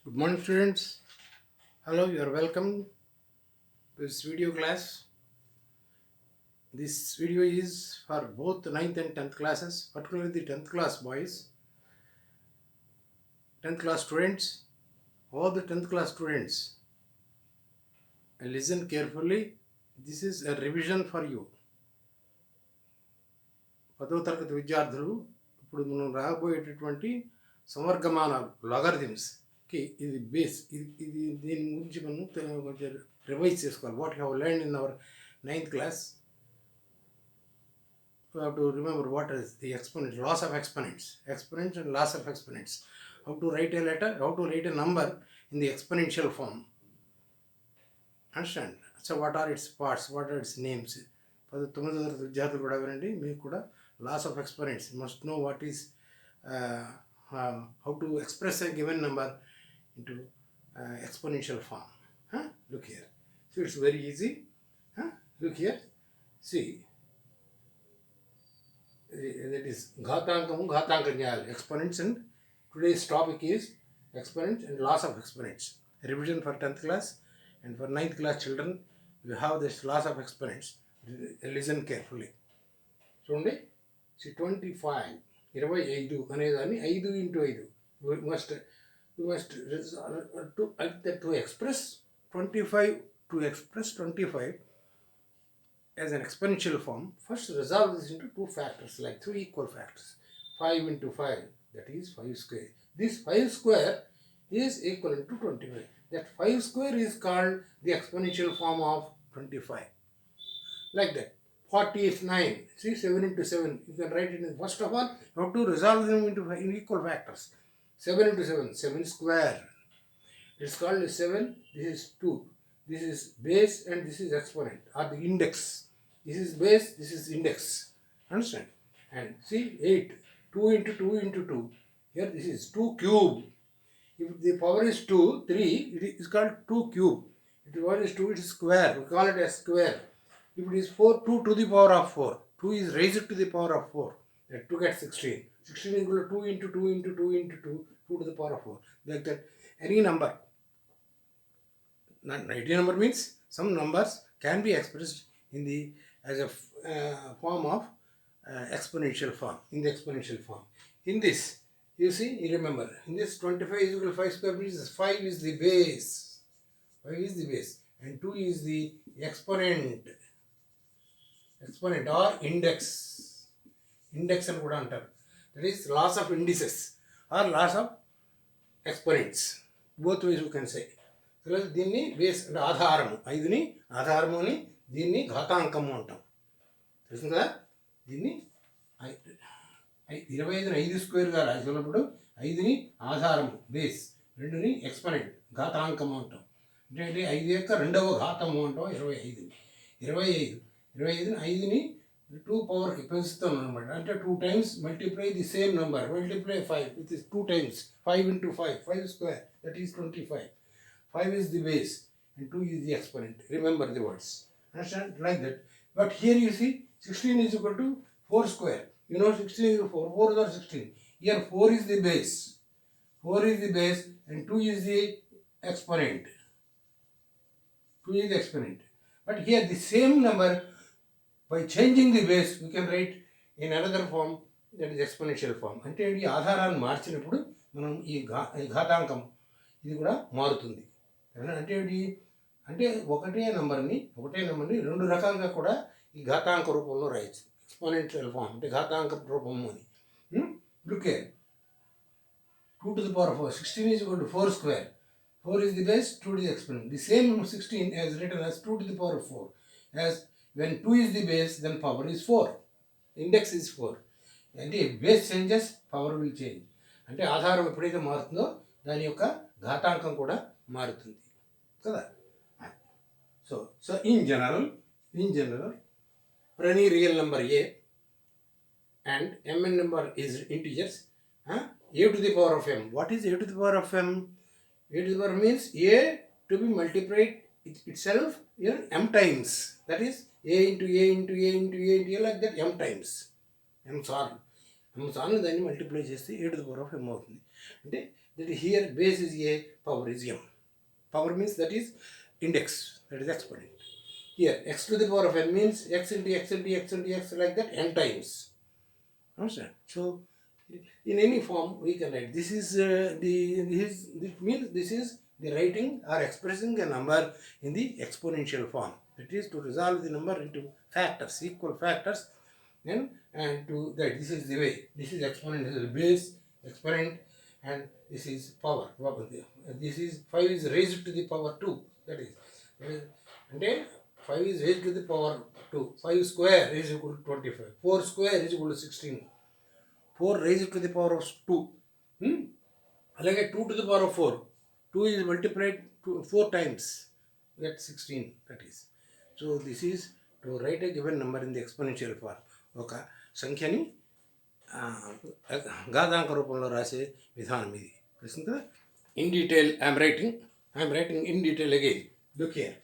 Good morning, students. Hello, you are welcome to this video class. This video is for both 9th and 10th classes, particularly the 10th class boys, 10th class students, all the 10th class students. And listen carefully. This is a revision for you. 10వ తరగతి విద్యార్థులు ఇప్పుడు మనం రాబోయేటటువంటి సమవర్గమానాలు లాగరిథమ్స్కి ఇది base. ఇది దీని గురించి మనం కొంచెం రివైజ్ చేసుకోవాలి. What have learn in our 9th class. You have to remember what is the exponent, loss of exponents and loss of exponents. How to write a letter, how to write a number in the exponential form. Understand? So what are its parts, what are its names? For the 9వ తరగతి విద్యార్థులు కూడా వినండి, మీకు కూడా loss of exponents. You must know what is how to express a given number into exponential form. Look here. So it's very easy. Look here. See. That is ghatankam, exponents, and today's topic is exponents and loss of exponents. Revision for 10th class and for 9th class children, you have this loss of exponents. Listen carefully. చూడండి, 25 25 అనేదాన్ని 5 into 5. You must to express 25 as an exponential form. First resolve this into two factors, like 3 equal factors. 5 into 5, that is 5 square. This 5 square is equivalent to 25. That 5 square is called the exponential form of 25. Like that. 40 is 9. See, 7 into 7. You can write it in. First of all, you have to resolve them into equal factors. 7 into 7. 7 square. It's called 7. This is 2. This is base and this is exponent or the index. This is base, this is index. Understand? And see, 8. 2 into 2 into 2. Here this is 2 cube. If the power is 2, 3, it is called 2 cube. If the power is 2, it is square. We call it as square. If it is 4, 2 to the power of 4. 2 is raised to the power of 4. That 2 gets 16. 16 is equal to 2 into 2 into 2 into 2, 2 to the power of 4. Like that. Any number. Not negative number means some numbers can be expressed in the as a form of exponential form. In the exponential form. In this, you see, you remember. In this 25 is equal to 5 square means 5 is the base. 5 is the base, and 2 is the exponent. Exponent or index. Index and kuda antaru. That is loss of indices or loss of exponents. Both ways you can say. దీన్ని base అంటే ఆధారము, 5ని ఆధారము అని, దీన్ని ఘాతాంకము అంటాం. తెలుసు కదా? దీన్ని 25ని 5 స్క్వేర్గా రాసినప్పుడు 5ని ఆధారము బేస్, 2ని ఎక్స్పనెంట్ ఘాతాంకము అంటాం. అంటే 5 యొక్క రెండవ ఘాతము అంటాం 25ని. 25ని 5ని 2 పవర్కి పెంచుతాం అనమాట. అంటే 2 times multiply the same number, multiply 5 with 2 times 5 into 5, 5 square, that is 25. 5 is the base and 2 is the exponent. Remember the words. Understand? Like that. But here you see 16 is equal to 4 square. You know 16 is 4. 4 is 16. Here 4 is the base. 4 is the base and 2 is the exponent. 2 is the exponent. But here the same number, by changing the base, we can write in another form, that is exponential form. అంటే ఈ ఆధారాన్ని మార్చినప్పుడు మనం ఈ ఘాతాంకం ఇది కూడా మారుతుంది. అంటే అంటే ఒకటే నెంబర్ని 2 రకాలుగా కూడా ఈ ఘాతాంక రూపంలో రాయొచ్చు. ఎక్స్పోనెన్షియల్ ఫామ్ అంటే ఘాతాంక రూపము అని. Look here, 2 to the power of 4. 16 is equal to 4 square. 4 is the base, 2 is the exponent. The same 16 is written as 2 to the power of 4. As when 2 is the base, then power is 4. Index is 4. అంటే base changes, power will change. అంటే ఆధారం ఎప్పుడైతే మారుతుందో దాని యొక్క ఘాతాంకం కూడా మారుతుంది కదా. So in general for any real number a and mn number is integers, a to the power of m. What is a to the power of m? A to the power means a to be multiplied itself m times. That is a into a into a into a into a, like that, m times. M solved. m సార్లు దాన్ని multiply చేస్తే e to the power of m అవుతుంది. అంటే that here base is a, power is m. Power means that is index, that is exponent. Here x to the power of n means x into x into x into x like that n times. Understand? So in any form we can write this is this means this is the writing or expressing a number in the exponential form. That is to resolve the number into factors, equal factors, and to that this is the way. This is exponent, this is base, exponent, and this is power. This is 5 is raised to the power 2. That is and then 5 is raised to the power 2. 5 square is equal to 25. 4 square is equal to 16. 4 raised to the power of 2. Like 2 to the power of 4. 2 is multiplied 4 times. Get 16. That is. So this is to write a given number in the exponential form. ఒక సంఖ్యని ఘాతాంక రూపంలో రాసే విధానం ఇది. తెలిసింది కదా? In detail I am writing in detail again. Look here.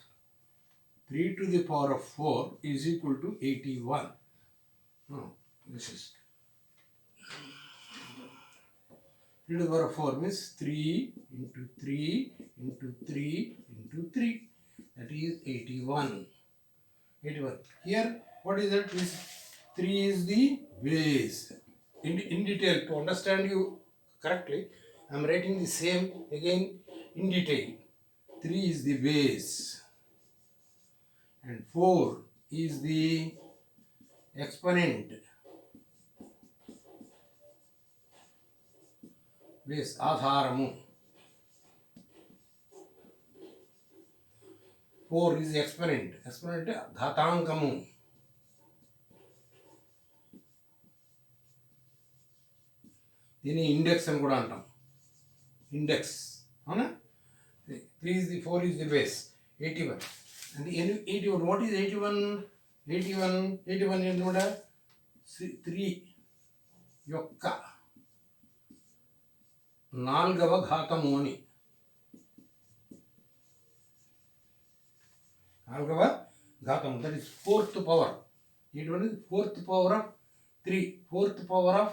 3 to the power of 4 is equal to 81. No, this is 3 to the power of 4 means 3 into 3 into 3 into 3. That is 81. 81. Here, what is that? This 3 is the base. In detail, to understand you correctly, I am writing the same again in detail. 3 is the base. And 4 is the exponent. Base, ఆధారము. 4 is the exponent. Exponent ఘాతాంకము. దీన్ని index అని కూడా అంటాం. Index అవునా? 3 is the 4 is the base. 81. And 81, what is 81? 81 ఏంటంట? 3 యొక్క 4వ ఘాతము అని. 4వ ఘాతము, that is 4th power. 81 is 4th power of 3. 4th power of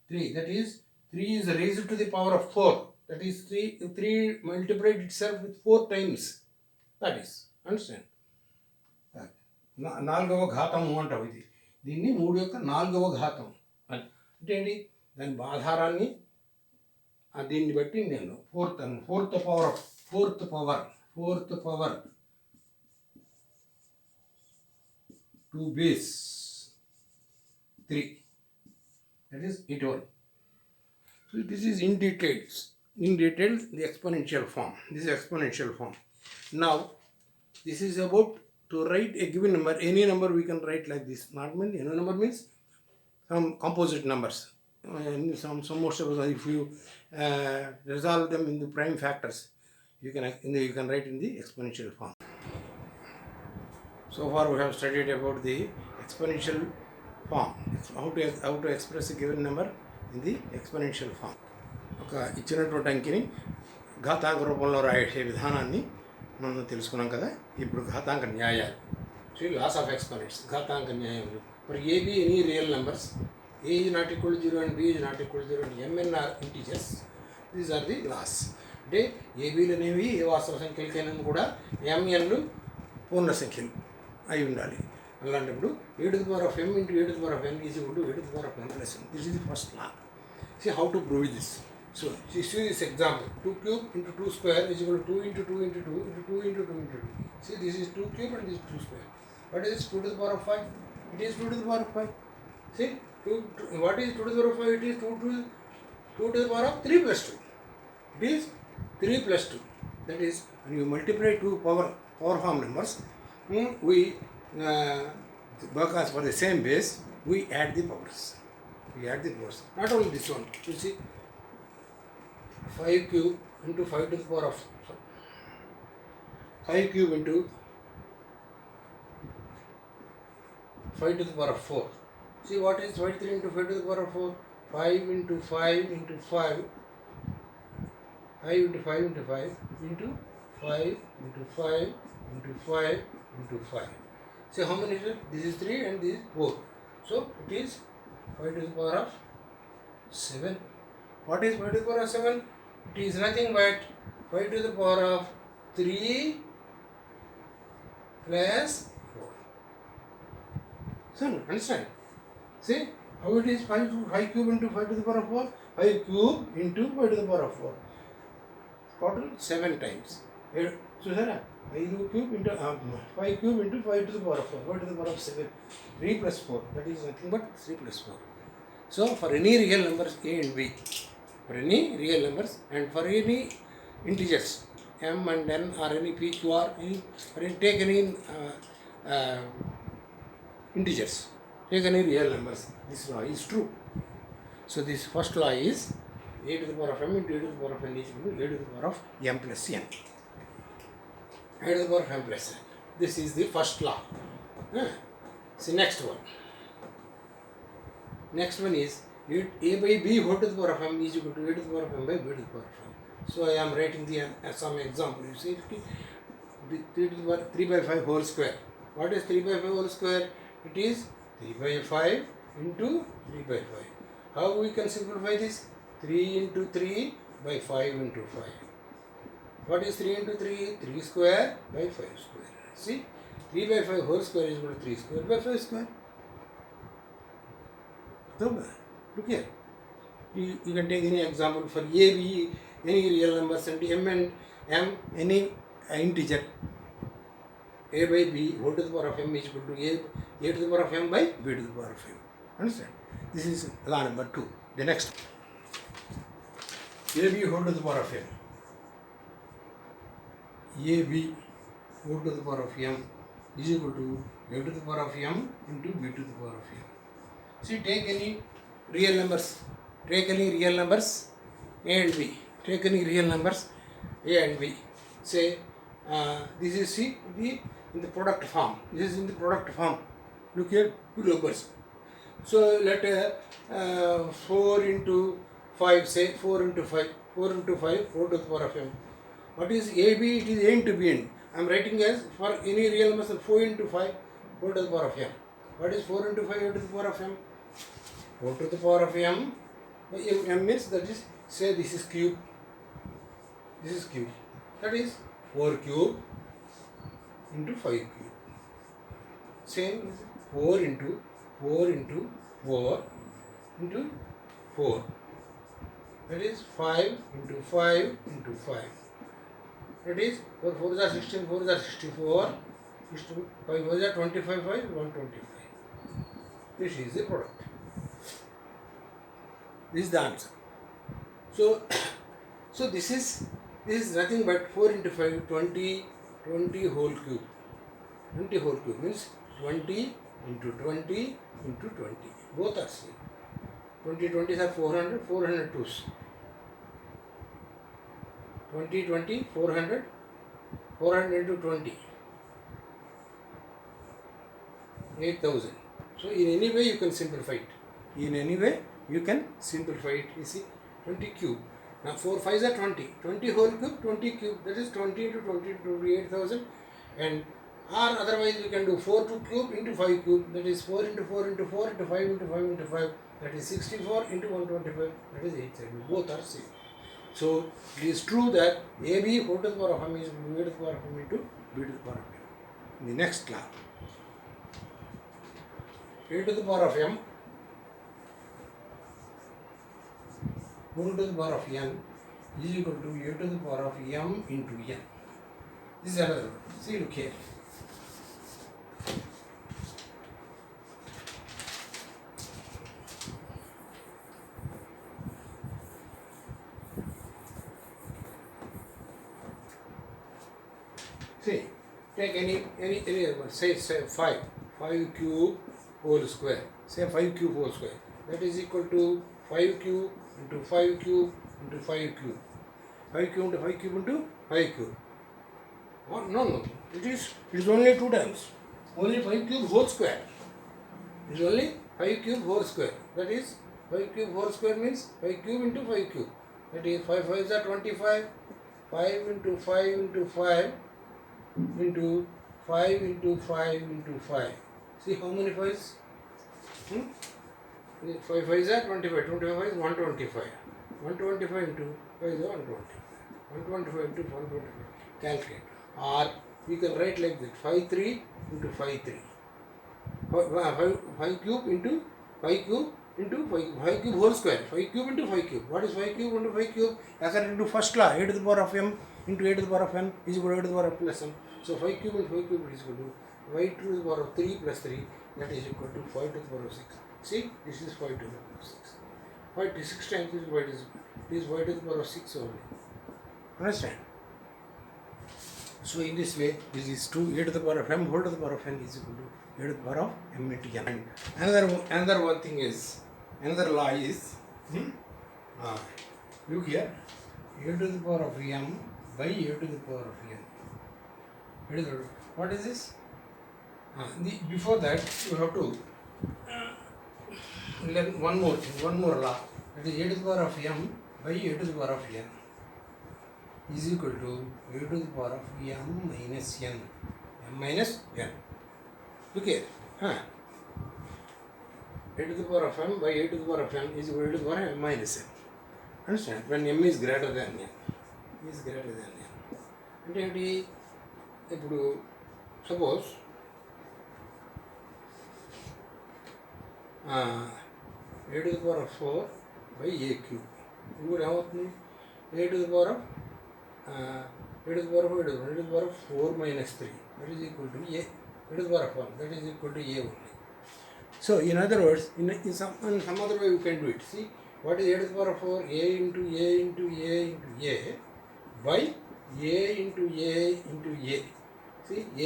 3. That is 3 is raised to the power of 4. That is 3 multiplied itself with 4 times. That is, understand? 4వ ఘాతము అంటాం ఇది. దీన్ని 3 యొక్క 4వ ఘాతం అంటే ఏంటి? దాని ఆధారాన్ని దీన్ని బట్టి నేను fourth power to base 3. That is 81. So this is in detail the exponential form. This is exponential form. Now this is about to write a given number. Any number we can write like this. Not mean any number means some composite numbers. Some most of us, if you resolve them into prime factors, you can write in the exponential form. So far we have studied about the exponential form. How to express a given number in the exponential form. ఒక ఇచ్చినటువంటి అంకిని ఘాతాంక రూపంలో రాసే విధానాన్ని మనం తెలుసుకున్నాం కదా. ఇప్పుడు ఘాతాంక న్యాయాలు. సో లాస్ ఆఫ్ ఎక్స్పోనెంట్స్, ఘాతాంక న్యాయములు. మరి a b any real numbers, a is not equal to 0 and b is not equal to 0 and mn are integers. These are the laws. అంటే ఏబీలు అనేవి ఏ వాస్తవ సంఖ్యలకైనా కూడా mnలు పూర్ణ సంఖ్యలు అయి ఉండాలి. అలాంటప్పుడు e to the power of m into e to the power of n is equal to e to the power of n plus 1. This is the first law. See how to prove this. So see this example. 2 cube into 2 square is equal to 2 into 2 into 2 into 2 into 2 into 2. See, this is 2 cube and this is 2 square. What is this? 2 to the power of 5. It is 2 to the power of 5. See, what is 2 to the power of 5? It is 2 to the power of 3 plus 2. It is 3 plus 2. That is, when you multiply two power form numbers, because for the same base, we add the powers. Not only this one. You see, 5 cube into 5 to the power of 5 cube into 5 to the power of 4. See what is 23 into 5 to the power of 4? 5 into 5 into 5. 5 into 5 into 5 into 5 into 5 into 5 into 5. See how many is it? This is 3 and this is 4. So it is 5 to the power of 7. What is 5 to the power of 7? It is nothing but 5 to the power of 3 plus 4. So, understand? See how it is 5 cube into 5 to the power of 4? 5 cube into 5 to the power of 4. Total 7 times. So, 5 cube into 5 cube into 5 to the power of 4. 5 to the power of 7. 3 plus 4. That is nothing but 3 plus 4. So, for any real numbers A and B, for any real numbers and for any integers M and N or any P, Q, R, take any integers, take any real numbers, this law is true. So, this first law is A to the power of M into A to the power of N is equal to A to the power of M plus N. A to the power of M plus N. This is the first law. See, next one. Next one is A by B whole to the power of M is equal to A to the power of M by B to the power of M. So, I am writing the some example. You see, 3 by 5 whole square. What is 3 by 5 whole square? It is 3 by 5 into 3 by 5. How we can simplify this? 3 into 3 by 5 into 5. What is 3 into 3? 3 square by 5 square. See, 3 by 5 whole square is equal to 3 square by 5 square. Look here. You can take any example for A, B, any real numbers, and M, any integer. A by B whole to the power of M is equal to A to the power of M by B to the power of M. Understand? This is law number 2. The next. AB whole to the power of M. AB whole to the power of M is equal to A to the power of M into B to the power of M. See, take any real numbers. Take any real numbers A and B. Take any real numbers A and B. Say, this is C, in the product form. This is in the product form. Look here, two numbers. So, let 4 into 5, say 4 into 5. 4 into 5, 4 to the power of M. What is AB? It is A into B end. I am writing as for any real numbers 4 into 5, 4 to the power of M. What is 4 into 5 to the power of M? 4 to the power of M. M means that is, say this is cube. This is cube. That is 4 cube into 5 cube. Same is 4 into 4 into 4 into 4. That is 5 into 5 into 5. That is 4 4s are 16, 4s are 64, 5 4s are 25, 5, 125. This is the product. This is the answer. So, this is nothing but 4 into 5, 20 whole cube. 20 whole cube means 20 into 20 into 20. Both are same. 20 20s are 400, 400 twos. 20 20, 400, 400 into 20. 8,000. So, in any way you can simplify it. In any way you can simplify it. You see, 20 cube. Now 4 5s are 20. 20 whole cube, 20 cube. That is 20 into 20 into 28,000. And or otherwise we can do 4 to cube into 5 cube. That is 4 into 4 into 4 into 5 into 5 into 5. That is 64 into 125. That is 870. Both are same. So it is true that AB whole to the power of M is B to the power of M into B to the power of M. In the next law, A to the power of M whole to the power of N is equal to A to the power of M into N. This is another one. See, look here. See, take any number, say 5 cube whole square, say 5 cube whole square, that is equal to 5 cube into 5 cube into 5 cube, 5 cube into 5 cube into 5 cube. Oh, no, it is only 2 times, only 5 cube whole square, it is only 5 cube whole square, that is 5 cube whole square means 5 cube into 5 cube, that is 5 5s are 25, 5 into 5 into 5 into 5 into 5 into 5. See how many 5s? 5 5 is 25, 25 is 125. 125 into 5 is 125. 125 into 125. Calculate. Or we can write like that, 5 3 into 5 3. 5 cube into 5 cube into 5 cube whole square. 5 cube into 5 cube. What is 5 cube into 5 cube? According to first law, a to the power of m into a to the power of n is equal to a to the power of plus m. So 5 cube into 5 cube is equal to y to the power of 3 plus 3, that is equal to 5 to the power of 6. See, this is 5 to the power of 6. 5 to 6 times is y to the power of 6 only. Understand? So in this way, this is 2 a to the power of m whole to the power of n is equal to a to the power of m into n. Another one thing is, another law is, look here, a to the power of m by a to the power of n. What is this? Before that, you have to learn one more thing, one more law. That is a to the power of m by a to the power of n is equal to a to the power of m minus n. M minus n. Look here. A to the power of m by a to the power of n is equal to the power of m minus n. Understand? When m is greater than n. Is greater than n. అంటే ఏంటి? ఇప్పుడు suppose a to the power of 4 by a cube. ఇది కూడా ఏమవుతుంది? a to the power of a to the power of 4 minus 3, that is equal to a to the power of 1, that is equal to a only. So in other words, in some other way you can do it. See, what is a to the power of 4? A into a into a into a by a into a into a. See, a,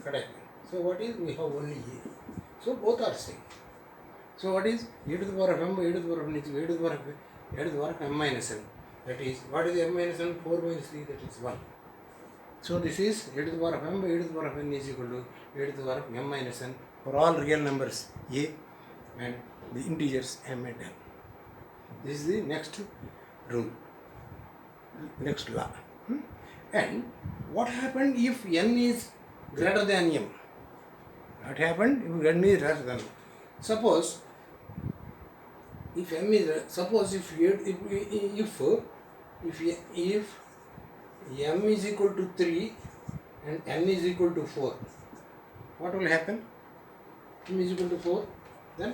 correct. So what is? We have only a. So both are same. So what is a to the power of m by a to the power of n is a to the power of m minus n. That is, what is m minus n? 4 minus 3, that is 1. So this is a to the power of m by a to the power of n is equal to a to the power of m minus n for all real numbers a and the integers m and n. This is the next rule, next law. And what happened if n is greater than m? What happened if n is greater than m? Suppose if m is, suppose if m is equal to 3 and n is equal to 4, what will happen? M is equal to 4, then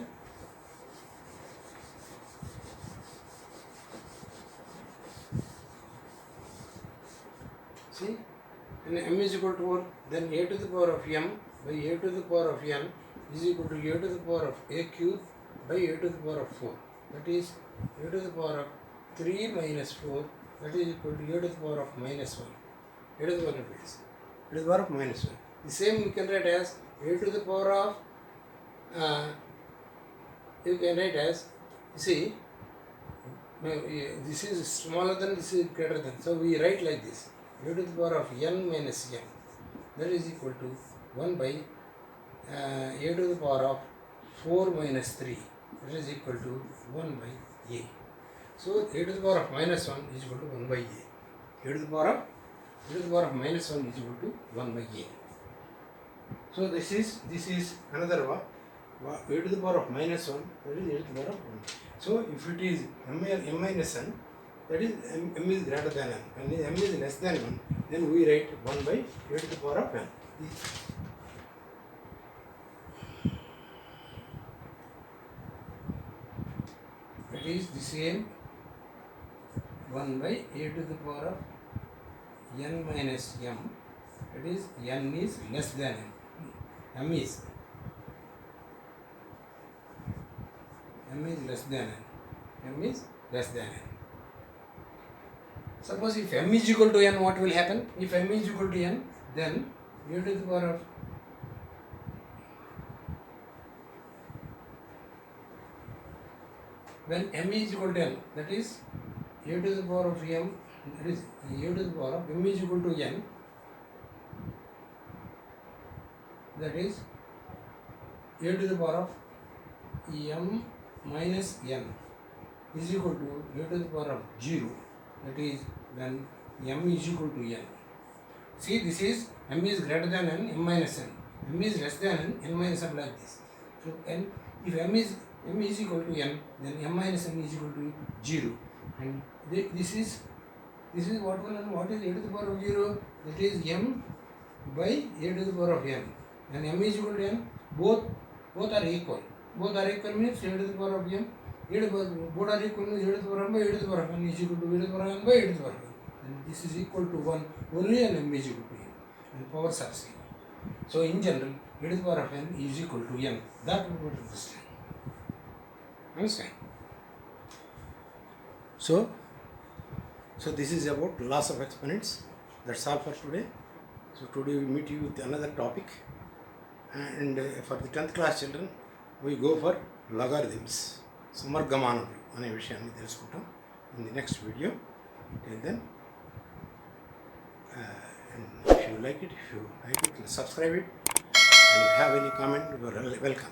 see, and m is equal to 4, then a to the power of m by a to the power of n is equal to a to the power of a cube by a to the power of 4. That is a to the power of 3 minus 4, that is equal to a to the power of minus 1. A to the power of this. A to the power of minus 1. The same we can write as a to the power of, you can write as, see, this is smaller than, this is greater than. So we write like this, a to the power of n minus n, that is equal to 1 by a to the power of 4 minus 3, that is equal to 1 by a. So a to the power of minus 1 is equal to 1 by a. A to the power of minus 1 is equal to 1 by a. So this is another one. A to the power of minus 1, that is a to the power of 1. So if it is m minus n, that is m is greater than n. When m is less than 1, then we write 1 by a to the power of n. That is the same 1 by a to the power of n minus m. That is, n is less than n. M is less than n. M is less than n. Suppose if m is equal to n, what will happen? If m is equal to n, then a to the power of when m is equal to n, that is a to the power of m, that is a to the power of m is equal to n, that is a to the power of m minus n is equal to a to the power of 0, that is when m is equal to n. See, this is m is greater than n, m minus n. M is less than n, n minus n, like this. So n If m is equal to n, then m minus n is equal to 0, and this is what one, and what is a to the power of 0? That is m by a to the power of n, and m is equal to n. Both are equal. Both are equal means a to the power of m. Both are equal means a to the power of m by a to the power of n is equal to a to the power of n by a to the power of n. And this is equal to 1 only, and m is equal to n, and powers are same. So in general, a to the power of n is equal to n. That we would understand. Understand? So this is about laws of exponents. That's all for today. So today we meet you with another topic, and for the 10th class children we go for logarithms, సమర్గమానులు అనే విషయాన్ని తెలుసుకుంటాం in the next video. Till then, and if you like it, subscribe it, and if you have any comment, you are welcome.